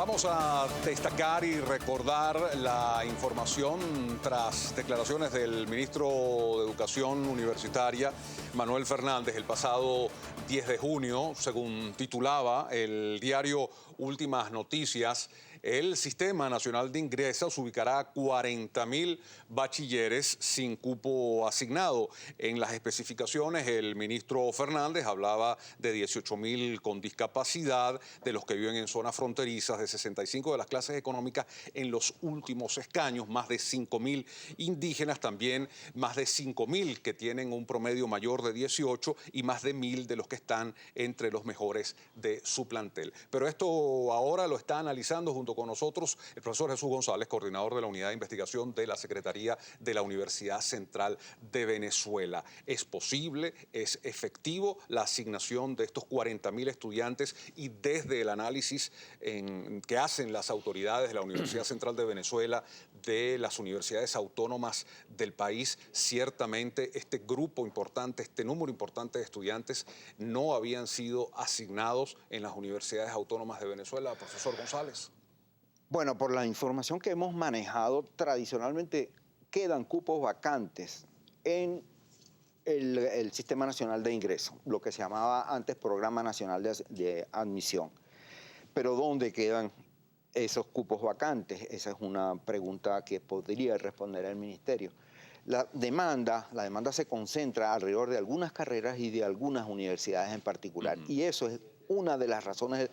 Vamos a destacar y recordar la información tras declaraciones del ministro de Educación Universitaria, Manuel Fernández, el pasado 10 de junio, según titulaba el diario Últimas Noticias. El Sistema Nacional de Ingresos ubicará 40.000 bachilleres sin cupo asignado. En las especificaciones, el ministro Fernández hablaba de 18.000 con discapacidad, de los que viven en zonas fronterizas, de 65 de las clases económicas en los últimos escaños, más de 5.000 indígenas, también más de 5.000 que tienen un promedio mayor de 18 y más de 1.000 de los que están entre los mejores de su plantel. Pero esto ahora lo está analizando junto con nosotros el profesor Jesús González, coordinador de la Unidad de Investigación de la Secretaría de la Universidad Central de Venezuela. ¿Es posible, es efectivo la asignación de estos 40.000 estudiantes? Y desde el análisis que hacen las autoridades de la Universidad Central de Venezuela, de las universidades autónomas del país, ciertamente este grupo importante, este número importante de estudiantes no habían sido asignados en las universidades autónomas de Venezuela. Profesor González. Bueno, por la información que hemos manejado, tradicionalmente quedan cupos vacantes en el Sistema Nacional de Ingresos, lo que se llamaba antes Programa Nacional de Admisión. Pero ¿dónde quedan esos cupos vacantes? Esa es una pregunta que podría responder el Ministerio. La demanda se concentra alrededor de algunas carreras y de algunas universidades en particular. Y eso es una de las razones,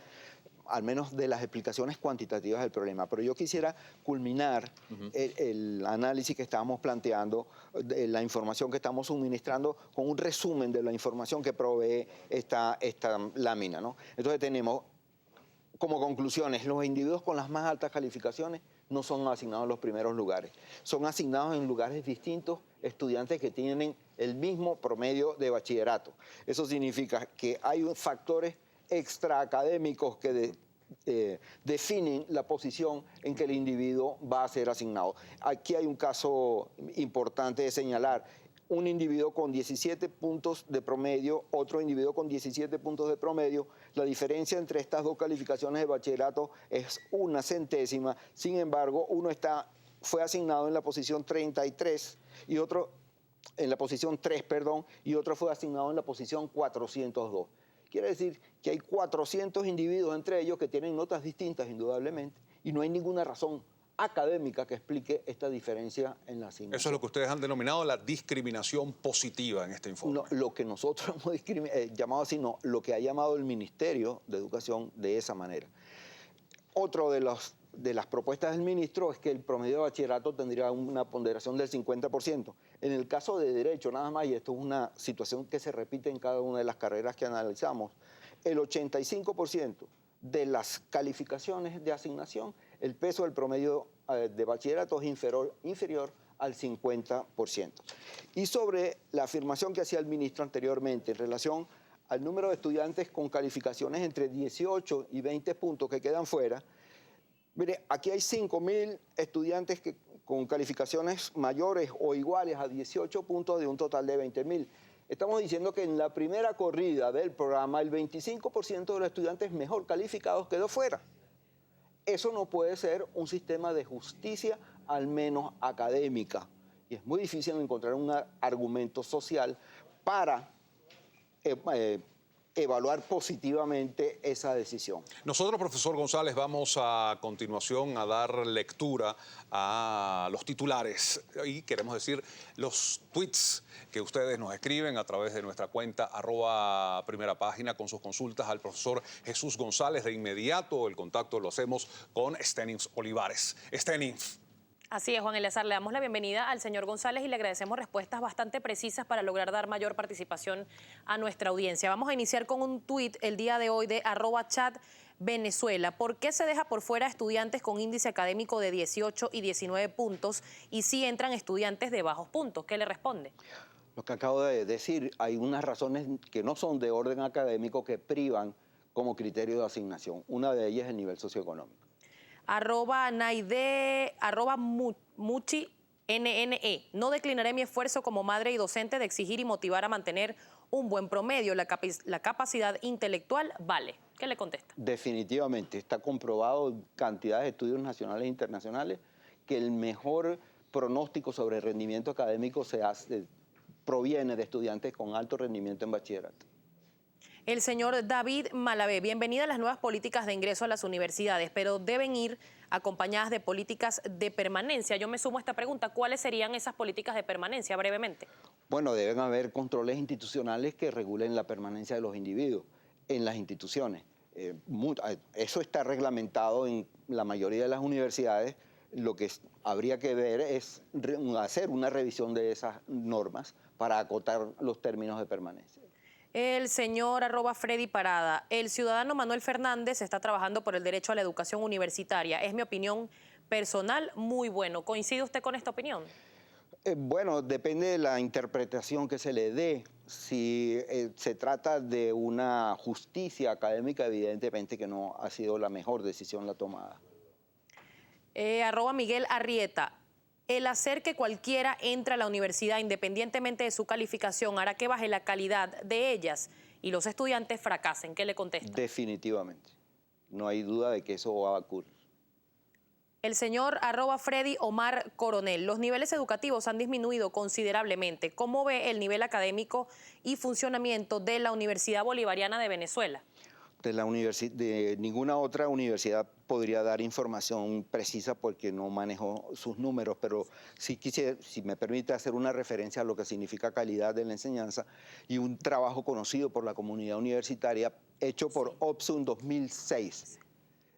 al menos de las explicaciones cuantitativas del problema. Pero yo quisiera culminar el análisis que estábamos planteando, de la información que estamos suministrando, con un resumen de la información que provee esta lámina, ¿no? Entonces tenemos como conclusiones: los individuos con las más altas calificaciones no son asignados en los primeros lugares. Son asignados en lugares distintos estudiantes que tienen el mismo promedio de bachillerato. Eso significa que hay factores extraacadémicos que definen la posición en que el individuo va a ser asignado. Aquí hay un caso importante de señalar: un individuo con 17 puntos de promedio, otro individuo con 17 puntos de promedio. La diferencia entre estas dos calificaciones de bachillerato es una centésima. Sin embargo, uno fue asignado en la posición 33 y otro en la posición 3, y otro fue asignado en la posición 402. Quiere decir que hay 400 individuos entre ellos que tienen notas distintas, indudablemente, y no hay ninguna razón académica que explique esta diferencia en la asignación. Eso es lo que ustedes han denominado la discriminación positiva en este informe. No, lo que nosotros hemos llamado así, no, lo que ha llamado el Ministerio de Educación de esa manera. Otro de las propuestas del ministro es que el promedio de bachillerato tendría una ponderación del 50%. En el caso de Derecho, nada más, y esto es una situación que se repite en cada una de las carreras que analizamos, el 85% de las calificaciones de asignación, el peso del promedio de bachillerato es inferior al 50%. Y sobre la afirmación que hacía el ministro anteriormente en relación al número de estudiantes con calificaciones entre 18 y 20 puntos que quedan fuera, mire, aquí hay 5.000 estudiantes con calificaciones mayores o iguales a 18 puntos de un total de 20.000. Estamos diciendo que en la primera corrida del programa el 25% de los estudiantes mejor calificados quedó fuera. Eso no puede ser un sistema de justicia, al menos académica. Y es muy difícil encontrar un argumento social para evaluar positivamente esa decisión. Nosotros, profesor González, vamos a continuación a dar lectura a los titulares y queremos decir los tweets que ustedes nos escriben a través de nuestra cuenta @primerapágina con sus consultas al profesor Jesús González. De inmediato el contacto lo hacemos con Stenins Olivares. Stenins. Así es, Juan Eleazar, le damos la bienvenida al señor González y le agradecemos respuestas bastante precisas para lograr dar mayor participación a nuestra audiencia. Vamos a iniciar con un tuit el día de hoy de @chatvenezuela. ¿Por qué se deja por fuera estudiantes con índice académico de 18 y 19 puntos y sí entran estudiantes de bajos puntos? ¿Qué le responde? Lo que acabo de decir, hay unas razones que no son de orden académico que privan como criterio de asignación. Una de ellas es el nivel socioeconómico. @naide, @muchi NNE. No declinaré mi esfuerzo como madre y docente de exigir y motivar a mantener un buen promedio. La capacidad intelectual vale. ¿Qué le contesta? Definitivamente, está comprobado en cantidad de estudios nacionales e internacionales que el mejor pronóstico sobre rendimiento académico proviene de estudiantes con alto rendimiento en bachillerato. El señor David Malavé, bienvenida a las nuevas políticas de ingreso a las universidades, pero deben ir acompañadas de políticas de permanencia. Yo me sumo a esta pregunta, ¿cuáles serían esas políticas de permanencia, brevemente? Bueno, deben haber controles institucionales que regulen la permanencia de los individuos en las instituciones. Eso está reglamentado en la mayoría de las universidades. Lo que habría que ver es hacer una revisión de esas normas para acotar los términos de permanencia. El señor @Freddy Parada, el ciudadano Manuel Fernández está trabajando por el derecho a la educación universitaria. Es mi opinión personal, muy bueno. ¿Coincide usted con esta opinión? Bueno, depende de la interpretación que se le dé. Si se trata de una justicia académica, evidentemente que no ha sido la mejor decisión la tomada. @Miguel Arrieta. El hacer que cualquiera entre a la universidad independientemente de su calificación hará que baje la calidad de ellas y los estudiantes fracasen. ¿Qué le contesta? Definitivamente. No hay duda de que eso va a ocurrir. El señor @Freddy Omar Coronel. Los niveles educativos han disminuido considerablemente. ¿Cómo ve el nivel académico y funcionamiento de la Universidad Bolivariana de Venezuela? De ninguna otra universidad podría dar información precisa porque no manejo sus números, pero sí quisiera, si me permite, hacer una referencia a lo que significa calidad de la enseñanza y un trabajo conocido por la comunidad universitaria hecho por OPSU en 2006.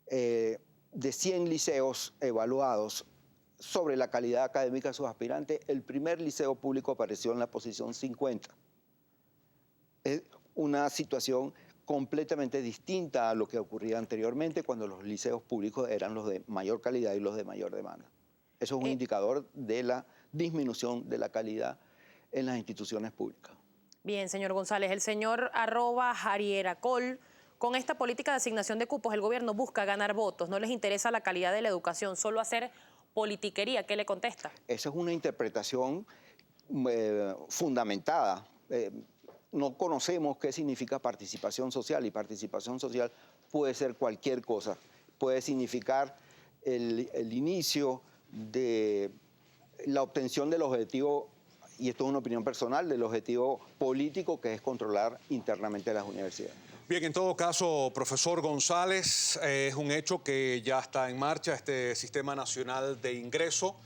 De 100 liceos evaluados sobre la calidad académica de sus aspirantes, el primer liceo público apareció en la posición 50. Es una situación completamente distinta a lo que ocurría anteriormente cuando los liceos públicos eran los de mayor calidad y los de mayor demanda. Eso es un indicador de la disminución de la calidad en las instituciones públicas. Bien, señor González, el señor @Jarieracol, con esta política de asignación de cupos el gobierno busca ganar votos, no les interesa la calidad de la educación, solo hacer politiquería. ¿Qué le contesta? Esa es una interpretación fundamentada. No conocemos qué significa participación social y participación social puede ser cualquier cosa. Puede significar el inicio de la obtención del objetivo, y esto es una opinión personal, del objetivo político que es controlar internamente las universidades. Bien, en todo caso, profesor González, es un hecho que ya está en marcha este Sistema Nacional de Ingreso.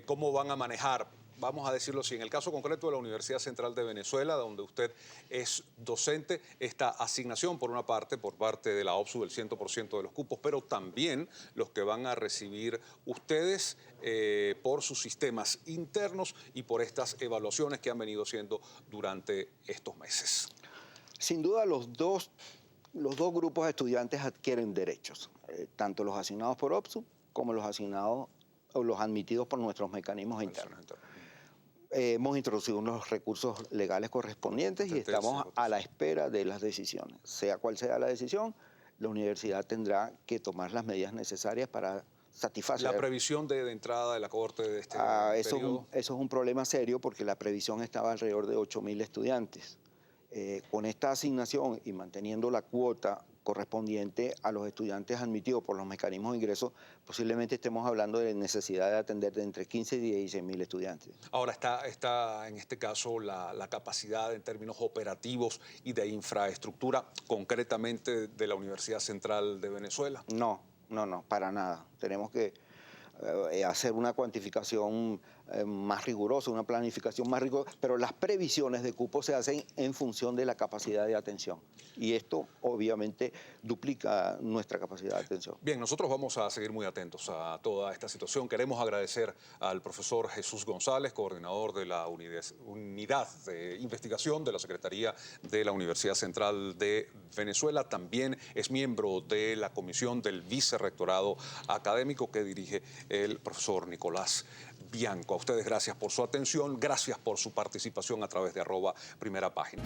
¿Cómo van a manejar? Vamos a decirlo así, en el caso concreto de la Universidad Central de Venezuela, donde usted es docente, esta asignación por una parte, por parte de la OPSU del 100% de los cupos, pero también los que van a recibir ustedes por sus sistemas internos y por estas evaluaciones que han venido haciendo durante estos meses. Sin duda los dos grupos de estudiantes adquieren derechos, tanto los asignados por OPSU como los asignados o los admitidos por nuestros mecanismos internos. Hemos introducido unos recursos legales correspondientes y estamos a la espera de las decisiones. Sea cual sea la decisión, la universidad tendrá que tomar las medidas necesarias para satisfacer. La previsión de entrada de la Corte de este periodo. Eso es un problema serio porque la previsión estaba alrededor de 8.000 estudiantes. Con esta asignación y manteniendo la cuota correspondiente a los estudiantes admitidos por los mecanismos de ingreso, posiblemente estemos hablando de necesidad de atender de entre 15 y 16.000 estudiantes. Ahora, ¿está en este caso la capacidad en términos operativos y de infraestructura concretamente de la Universidad Central de Venezuela? No, para nada. Tenemos que hacer una cuantificación más rigurosa, una planificación más rigurosa, pero las previsiones de cupo se hacen en función de la capacidad de atención. Y esto obviamente duplica nuestra capacidad de atención. Bien, nosotros vamos a seguir muy atentos a toda esta situación. Queremos agradecer al profesor Jesús González, coordinador de la Unidad de Investigación de la Secretaría de la Universidad Central de Venezuela. También es miembro de la comisión del vicerrectorado académico que dirige el profesor Nicolás Bianco. A ustedes gracias por su atención, gracias por su participación a través de @primerapágina.